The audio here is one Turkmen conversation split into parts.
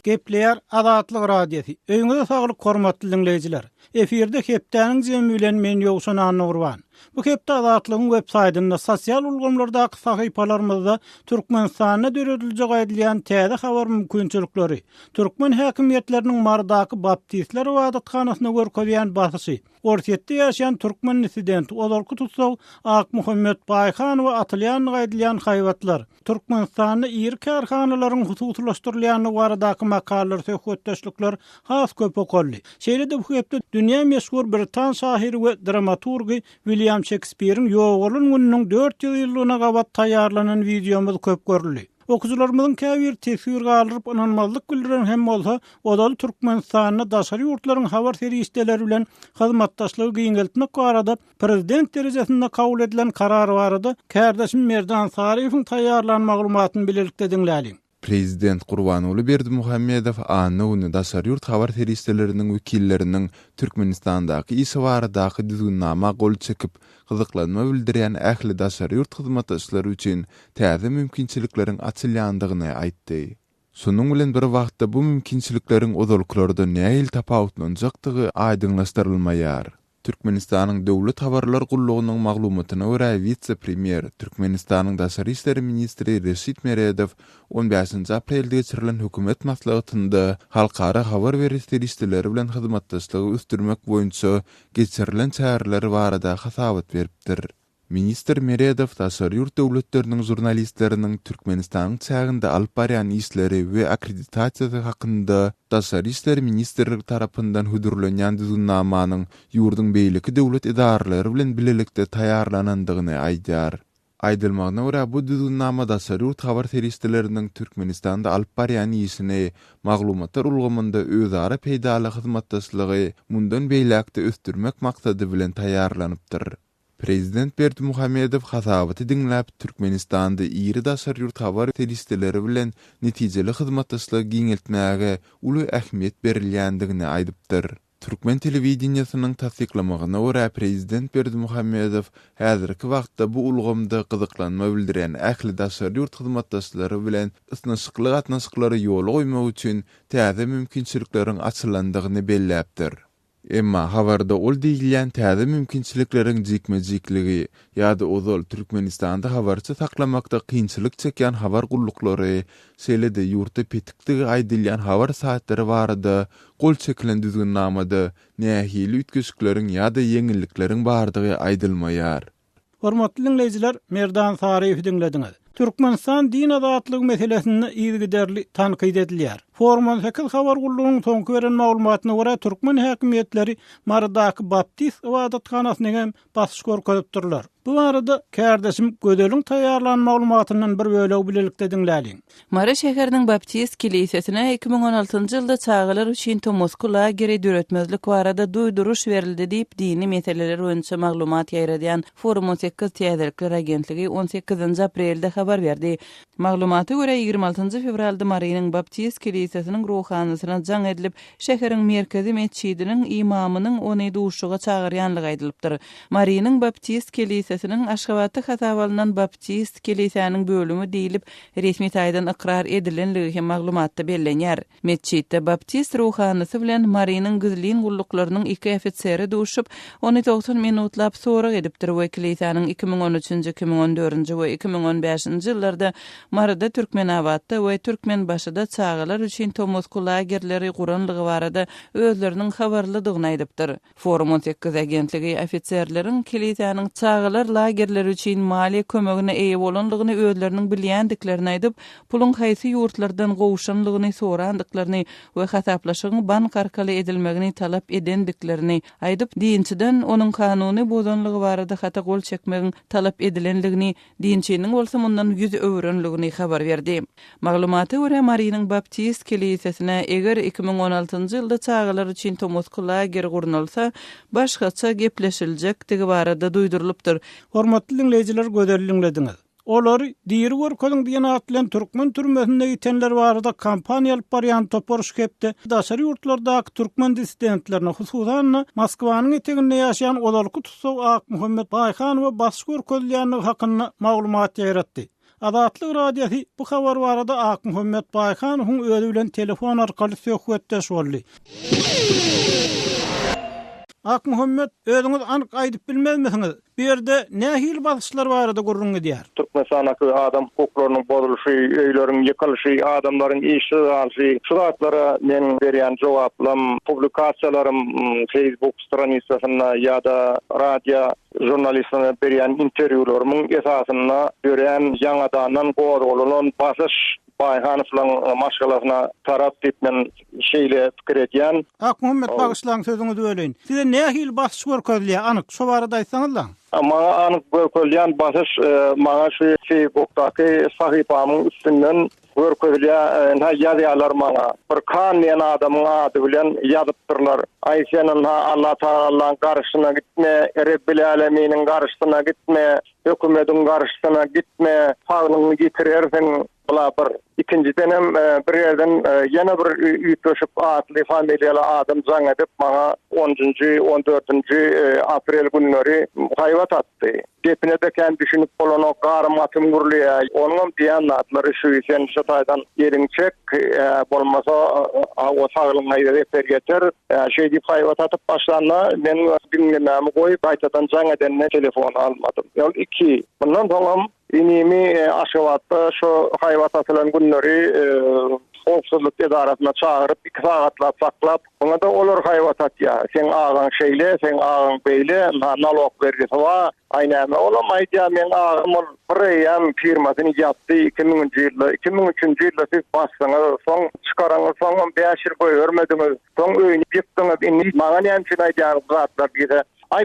Gepleyer Azatlyk radiosi. Öňüňizde saglyk hormatly dinleyijiler. Eferde hepdäniň jemi bilen men Ýogşan Anurwan. Bu hepde Azatlygyň web saytynda sosial ulgamlardaky sahypalarymyzda Türkmenistana döredilýek aýdylýan täze habar mümkinçilikleri, Türkmen häkimetleriniň mardaky baptistler wadatkhanasyna görkezýän basysy, Orsetde ýaşaýan Türkmen dissident Odalky tutsaw Ak Muhammed Baýhan we atylýan aýdylýan haýwatlar, Türkmenistanda ýer karhanalaryň hususlaşdyrylýany baradaky makalar, söhbetdeşlikler has köp okolly. Şeýle-de bu hepde dünýä meşhur Britan şahyry we dramaturgy William Shakespeare'in Ýogolun gününiň 400 ýyllygyna gabat taýýarlanan videomuz köp görüldi. Okujularymyzyň käbir tesir galyryp inanmazlyk bildiren hem bolsa, odaly Türkmenistanyna daşary ýurtlaryň habar seriýetleri bilen hyzmatdaşlygy giňeltmek barada prezident derejesinde kabul edilen karar barada kärdeşim Merdan Sariýewiň taýýarlanan maglumatyny bilelikde dinläýin. Prezident Gurbanoğlu Berdimuhammedow anyny daşary ýurt habar seriýetleriniň wekilleriniň Türkmenistandaky ýysy baradaky düzgünnama gol çekip gyzyklanma bildirýän ähli daşary ýurt hyzmatdaşlary üçin täze mümkinçilikleriň açylýandygyny aýtdy. Şonuň bilen bir wagtda bu mümkinçilikleriň ozalyklarda näil tapawutlanjakdygy aýdyňlaşdyrylmaýar. Türkmenistanyň döwlet habarlar gullugynyň maglumatyna görä vitse-premier Türkmenistanyň daşary işleri ministri Reşit Meredow 15 aprelde geçirilen hökümet maslahatynda halkara habar berişleri bilen hyzmatdaşlygy üstürmek boýunça geçirilen çäreler barada hasabat beripdir. Minister Meredow daşary ýurt döwletleriniň jurnalistleriniň Türkmenistanyň çäginde alyp barýan işleri we akkreditasiýasy hakynda daşary işleri ministrligi tarapyndan hudurlanýan düzgünnamanyň ýurdun beýleki döwlet idaralary bilen bilelikde taýýarlanandygyny aýdýar. Aýdylmagyna görä bu düzgünnama daşary ýurt habar seriýetleriniň Türkmenistanda alyp barýan işini maglumatlar ulgamynda özara peýdaly hyzmatdaşlygy mundan beýlekde östürmek maksady bilen taýýarlanypdyr. Prezident Berdimuhammedow hasabaty dinläp Türkmenistanda ýeri daşary ýurt habar seriýetleri bilen netijeli hyzmatdaşlyk giňeltmäge uly ähmiýet berilýändigini aýdypdyr. Türkmen telewizioniýasynyň tasdiklamagyna görä Prezident Berdimuhammedow häzirki wagtda bu ulgamda gyzyklanma bildirýän ähli daşary ýurt hyzmatdaşlary bilen ysnaşykly gatnaşyklary ýoly goýmak üçin täze mümkinçilikleriň açylandygyny belläpdir. Emma habarda ol diýilýän täze mümkinçilikleriň jikmejikligi ýa-da ozal Türkmenistanda habarçy saklamakda kynçylyk çekýän habar gullukları, şeýle-de ýurtda petiktigi aýdylýan habar saatlary barada gol çekilen düzgünnamada nähili ütkeşikleriň ýa-da ýeňillikleriň bardygy aýdylmaýar. Hormatly dinleyijiler, Merdan Sariýewi dinlediňiz. Türkmenistan din azatlygy meselesini ýygyderli tanqid edilýär. Forman 8 habar gullugynyň soňky beren maglumatyna görä Türkmen häkimetleri maradaky baptist wadatkanasyny basyş görkezipdirler. Bu arada kärdeşim Gödeliň taýýarlanan maglumatyndan bir böleg bilelikde dinläýin. Mara şäheriniň baptist kilisesine 2016-njy ýylda çağalar üçin Tomosko lageri döretmezlik barada duýduruş berildi diýip dini meseleler boýunça maglumat ýaýradýan Forum 18 Täzelikler agentligi 18 aprelde habar berdi. Maglumaty görä 26 fevralda Marynyň baptist kilisesiniň ruhanysyna jaň edilip, şäheriň merkezi mesçidiniň imamynyň ony duşuga çağırýanlygy aýdylypdyr. Marynyň baptist kilisesiniň Aşgabatda hasabalynan baptist kilisesiniň bölümi diýilip, resmi taýdan ikrar edilenligi hem maglumatda bellenýär. Mesçitde baptist ruhanysy bilen Marynyň gyzlyn gulluklarynyň 2 ofiseri duşup, ony 90 minutlap sorak edipdir. Bu kilisesiniň 2013-nji, 2014-nji we 2015-nji ýyllarda Marada Türkmenabatda we Türkmenbaşyda çağalar üçin Tomosko lagerleri guranlygy barada özleriniň habarlydygyny aýdypdyr. Forum 18 agentligi ofitserleriň kilisesiniň çağalar lagerleri üçin mali kömegine eýe bolanlygyny özleriniň bilýändiklerini aýdyp, pulun haýsy ýurtlardan gowşanlygyny sorandyklaryny we hasaplaşygyň bank arkaly edilmegini talap edendiklerini aýdyp, dinçiden onuň kanuny bozanlygy barada hata gol çekmegiň talap edilenligini, dinçiniň bolsa mundan 100 öwrenligini habar berdi. Maglumaty görä Marynyň baptist kilisesine eger 2016-njy ýylda çağalar üçin Tomosko lager gurnalsa, başgaça gepleşiljekdigi barada duýdurylypdyr. Hormatly dinleyijiler, göderliňlediňiz. Olar diýeri görkezin diýen atlan Türkmen türmesinde ýetenler barada kampaniýa alyp barýan toporuş kepde daşary ýurtlardaky türkmen dissidentlerine hususan Moskwanyň eteginde ýaşaýan Odalky tutsaw Ak Muhammed Baýhan we basyş görkezilýänligi hakynda maglumat ýaratdy. Azatlyk radiosi bu habar barada Ak Muhammed Baykanowyň özü bilen telefon arkaly söhbetdeş boldy. Ak Muhammed, özüňiz anyk aýdyp bilmezmisiňiz? Bu ýerde nähil basışlar barada gurrungy diýär. Türkmenistan'daki adam hukuklarynyň bozuluşy, öýleriň ýykylyşy, adamlaryň işi alışı, şuratlara men berýän jogaplarym, publikasiýalarym Facebook stranisasyna ýa-da radio jurnalistlerine berýän interwýularymyň esasyna berýän ýangadan gowrulan basış Baykanowyň maşgalasyna tarap etmen şeýle pikir edýän. Ak Muhammed bagyşlaň sözüňizi böleýin. Size nähil basış görkezlýär? Anyk şu barada aýtsaňyzlar. Maňa anyk görkezlýän basış maňa şu Facebook'daky sahypamyň üstünden görkezlýär ýazýarlar maňa. Bir kan diýen adamyň ady bilen ýazypdyrlar. Aýşanyň Allah Taalaň garşyna gitme, Rabbil Alaminiň garşyna gitme, hökümetiň garşyna gitme, hagyny getirirsiň. Bula bir ikinciden hem bir yerden yana bir üýtüşip atly familiýaly adam jaň edip maňa 10-njy 14-njy aprel günleri haýwat atdy. Depinede kendi düşünüp bolan o garmatym gurlýar. Onuň diýen atlary şu isen şu taýdan ýeriň çek bolmasa o saglygyna ýerler getir. Şeý diýip haýwat atyp başlanma men dinlemämi goýup aýtadan jaň edenne telefon almadym. Ýol 2. Bundan soň inimi aşawatda şu haýwat atylan günleri Howpsuzlyk edarasyna çağırıp 2 sagatlap saklap, ona da olar haýwat atýar. Sen ağaň şeýle, sen ağaň beýle, nalog berýär wa aýnamy olamaýdy. Men ağam Preyam firmasyny ýapdy 2000-nji ýylda, 2003-nji ýylda siz bassaňyz, soň çykaraňyz, soň 5 ýyl goý görmediňiz. Soň öýüni ýypdyňyz, indi maňa näme üçin aýdýar zatlar diýdi.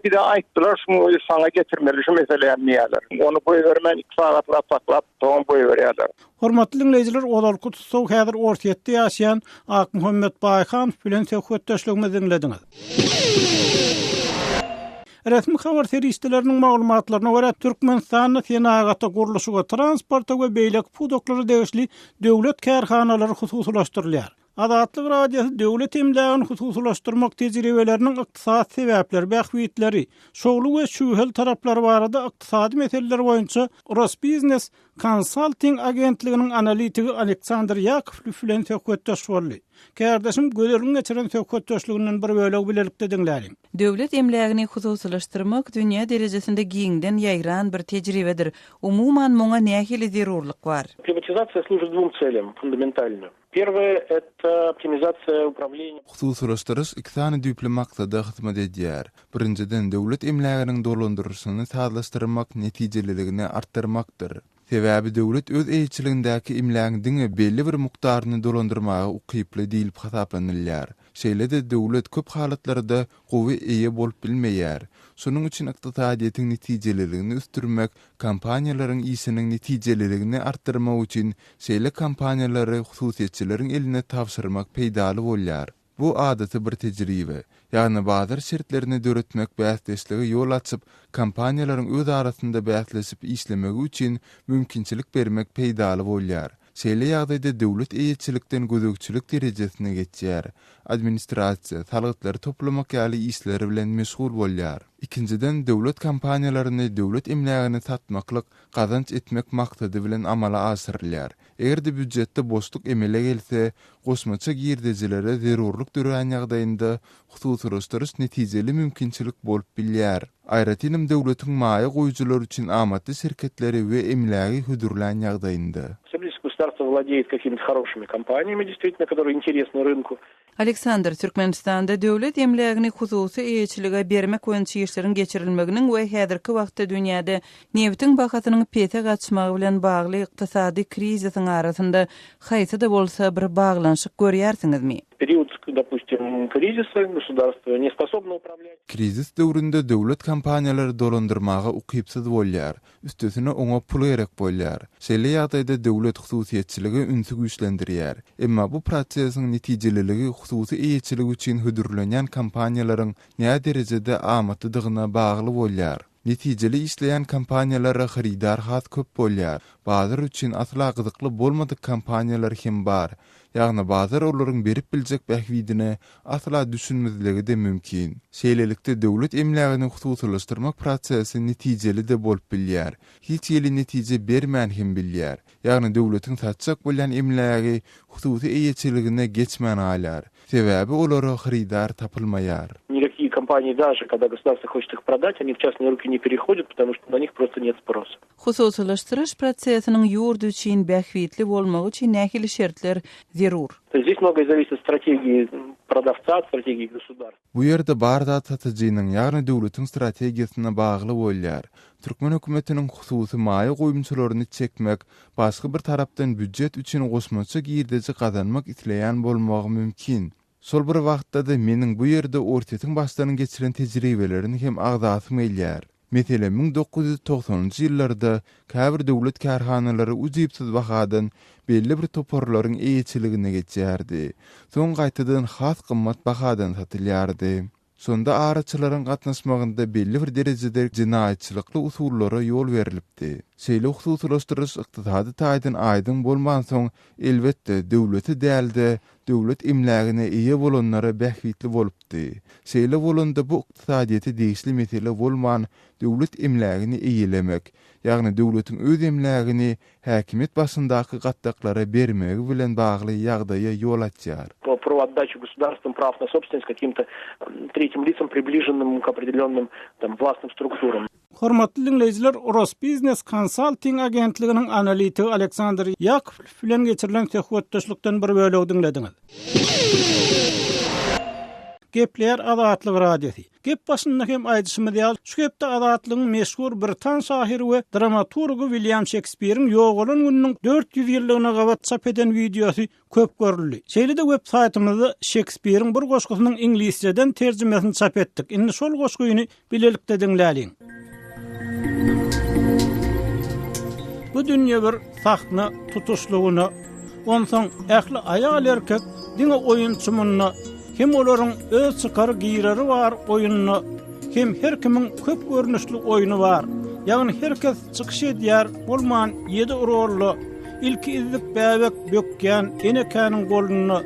Bir de aýtdylar şunu sana getirmeli şu meseleýär niýeler. Onu boý bermen 2 sagatlap saklap, soň boý berýärler. Hormatly dinleyijiler, olar kutsaw häzir ortaýetde ýaşaýan Ak Muhammed Baykanow bilen söhbetdeşligimizi dinlediňiz. Resmi habar seriýetleriniň maglumatlaryna görä Türkmenistanyň senagaty gurulşyga transporta we beýlek pudoklary degişli döwlet kärhanalary hususlaşdyrylýar. Azatlyk radiosu döwlet emlägini hususlaşdyrmak tejribeleriniň ykdysat sebäpleri, bähwitleri, şogly we şühel taraplary barada ykdysady meseleler boýunça Rosbiznes Consulting agentliginiň analitigi Aleksandr Yakovlew bilen söhbetdeş boldy. Kärdeşim gözelliň geçiren söhbetdeşliginden bir böleg bilelikde dinläýin. Döwlet emlägini hususlaşdyrmak dünýä derejesinde giňden ýaýran bir tejribedir. Umuman muňa nähili zerurlyk bar. Приватизация служит двум целям фундаментально. Первое – это оптимизация управления. Hususlaşdyryş iki tane düýpli maksada hyzmat edýär. Birinciden döwlet emläginiň dolandyrýyşyny sazlaşdyrmak, netijelerligini artdyrmakdyr. Sebäbi döwlet öz eýçiligindäki emlägiň belli bir mukdaryny dolandyrmagy ukyply diýilip hasaplanylýar. Şeýle-de döwlet köp halatlarda gowy eýe bolup bilmeýär. Şonuň üçin ykdysadyýetiň netijelerligini üstürmek, kampaniýalaryň işiniň netijelerligini artdyrmak üçin şeýle kampaniýalary hususiýetçileriň eline tapşyrmak peýdaly bolýar. Bu adaty bir tejribe. Ýagny bazar şertlerini döretmek bäsleşligi ýol açyp, kampaniýalaryň öz arasynda bäsleşip işlemegi üçin mümkinçilik bermek peýdaly bolýar. Şeýle ýagdaýda döwlet eýetçilikden gözegçilik derejesine geçýär. Administrasiýa, salgytlary toplamak ýaly işleri bilen meşgul bolýar. İkinciden döwlet kampaniýalaryny döwlet emlägini satmaklyk, gazanç etmek maksady bilen amala asyrylýar. Eger-de büdjetde boşluk emele gelse, goşmaça girdejilere zerurlyk dören ýagdaýynda hususlaşdyryş netijeli mümkinçilik bolup bilýär. Aýratynam döwletiň maýa goýjulary üçin amatly şirketleri we emlägi hüdürlän ýagdaýynda. Государство владеет какими-то хорошими компаниями, действительно, которые интересны рынку. Aleksandr, Türkmenistanda döwlet emlägini hususy eýçilige bermek boýunça işleriň geçirilmeginiň we häzirki wagtda dünýäde neftiň bahasynyň pete gaçmagy bilen bagly ykdysady krizisiň arasynda haýsy da bolsa bir baglanşyk görýärsiňizmi? Период, допустим, кризиса государство не способно управлять. Krizis döwründe döwlet kampaniýalary dolandyrmaga ukypsyz bolýar. Üstesine oňa pul gerek bolýar. Şeýle ýagdaýda döwlet hususiýetçiligi ünsü güýçlendirýär. Emma bu prosesiň netijeliligi hususy eýçilik üçin hüdürlenýän kampaniýalaryň näme derejede amatlydygyna bagly bolýar. Netijeli işleyen kampaniyalara xaridar hat köp bolýar. Bazar üçin atla gyzykly bolmadyk kampaniyalar hem bar. Ýagny bazar olaryň berip biljek bähwidine atla düşünmezligi de mümkin. Şeýlelikde döwlet emlägini hususlaşdyrmak prosesi netijeli de bolup bilýär. Hiç ýeli netije bermän hem bilýär. Ýagny döwletiň tatjak bolýan emlägi hususy eýeçiligine geçmän aýlar. Sebäbi olary xaridar tapylmaýar. Никакие компании, даже когда государство хочет их продать, они в частные руки не переходят, потому что на них просто нет sprosa. Hususlaşdyryş prosesiniň ýurdu üçin bähwitli bolmagy üçin nähili şertler zerur. То есть здесь многое зависит от стратегии продавца, от стратегии государства. Bu ýerde barda satyjynyň ýagny döwletiň strategiýasyna bagly bolýar. Türkmen hökümetiniň hususy maýa goýumçylaryny çekmek, başga bir tarapdan büdjet üçin gosmaça girdiji kazanmak isleýän bolmagy mümkin. Sol bir wagtda da meniň bu ýerde ortatyň başlaryny geçiren tejribelerini hem agdasym elýär. Mesele 1990-njy ýyllarda käbir döwlet karhanalary ujypsyz bahadan belli bir toporlaryň eýeçiligine geçýärdi. Soň gaýtadan has gymmat bahadan satylýardy. Sonda araçylaryň gatnaşmagynda belli bir derejede jinaýatçylykly usullara ýol berilipdi. Şeýle hususlaşdyryş ykdysady taýdan aýdyn bolman soň elbetde döwleti dälde döwlet emlägine eýe bolanlara bähwitli bolupdy. Şeýle bolanda bu ykdysadyety diýişli mesele bolman döwlet emlägini eýelemek, ýagny döwletiň öz emlägini häkimet başyndaky gatdaklara bermegi bilen bagly ýagdaýa ýol açýar. Про отдачу государством прав на собственность каким-то третьим лицам, приближенным к определенным властным структурам. Hormatly dinleyijiler, Oros Business Consulting agentliginiň analitigi Aleksandr Yakov bilen geçirilen söhbetdeşlikden bir bölegi dinlediňiz. Gepler Azatlyk radiosi. Gep başynda hem aýdyşymyz ýaly, şu gepde azatlygyň meşhur Britan şahyry we dramaturgy William Shakespeare'iň ýogalan gününiň 400 ýyllygyna gawat çap eden videosy köp görüldi. Şeýle-de web saýtymyzda Shakespeare'iň bir goşgusynyň ingilisçeden terjimesini çap etdik. Indi şol goşguýyny bilelikde dinläliň. Bu dünýä bir sahna tutuşlugyny, onsoň ähli aýal erkek diňe oýunçymyny, hem olaryň öz çykary giýreri bar oýunyny, hem her kimiň köp görnüşli oýuny bar. Ýagny herkes çykyş edýär, bolman 7 rolly, ilki izlik bäbek bökýän enekäniň goluny,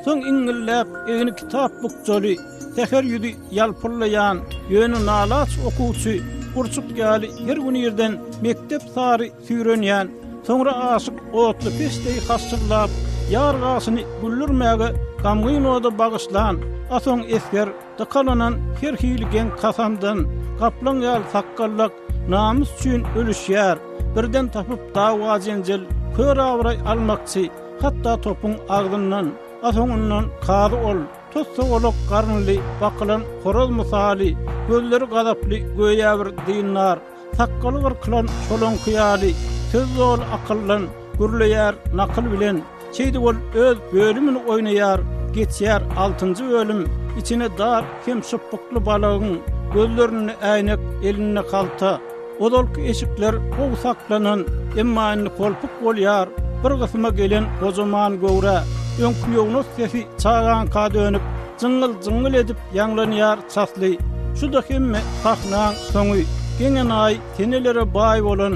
soň iňilläp egini kitap bukjaly, teher ýüdi ýalpyrlaýan, ýöni nalaç okuwçy, Urçuk ýaly her gün ýerden mektep sary süýrenýän, soňra aşyk otly peşdeýi hasçylap, ýargasyny güllürmäge gamgynoda bagyşlan, asoň esker dakalanan her hiligen kasandan, kaplan ýal sakkallyk, namys üçin ölüşýär, birden tapyp dawa jenjel, kör awray almakçy, hatda topuň agdyndan, asoňundan kady ol, tossogolok garnly, bakylan horoz mysali, gözleri gadaply göýäbir diýinler, sakkaly bir klan şolonky ýaly, söz zor akyllan, gürleýär nakıl bilen, çeýdi bol öz bölümini oýnaýar, geçýär 6-njy bölüm, içine dar hem şypykly balagyň gözlerini äýnek, eline kalta, odolky eşikler gowy saklanan, emma indi kolpuk bolýar, bir gysyma gelen gojaman göwre, öňküýüňiň sesi çagan ka dönüp, jyngıl edip ýanglanýar çasly. Şu da hemme sahnaň soňy, geňen aý tenelere baý bolan,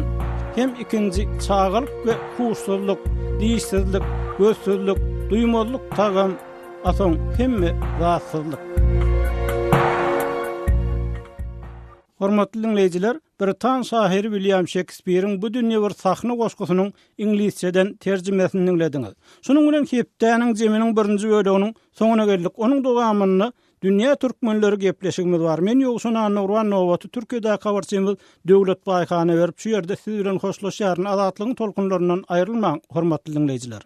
hem ikinji çağalyk we huşsuzlyk, diýişsizlik, gözsüzlik, duýmazlyk tagam, asoň hemme rahatsızlyk. Hormatly dinleyijiler, Britan şahyry William Shakespeare'iň bu dünýä bir sahna goşgusynyň ingilisçeden terjimesini dinlediňiz. Şunuň bilen hepdäniň jeminiň 1-nji böleginiň soňuna geldik. Onuň dowamyny dünýä türkmenleri gepleşigimiz bar. Men ýogsun Anurwan Nowaty Türkiýede habarçymyz Döwlet Baýkany berip şu ýerde siz bilen hoşlaşýaryn azatlygyň tolkunlaryndan aýrylmaň, hormatly dinleyijiler.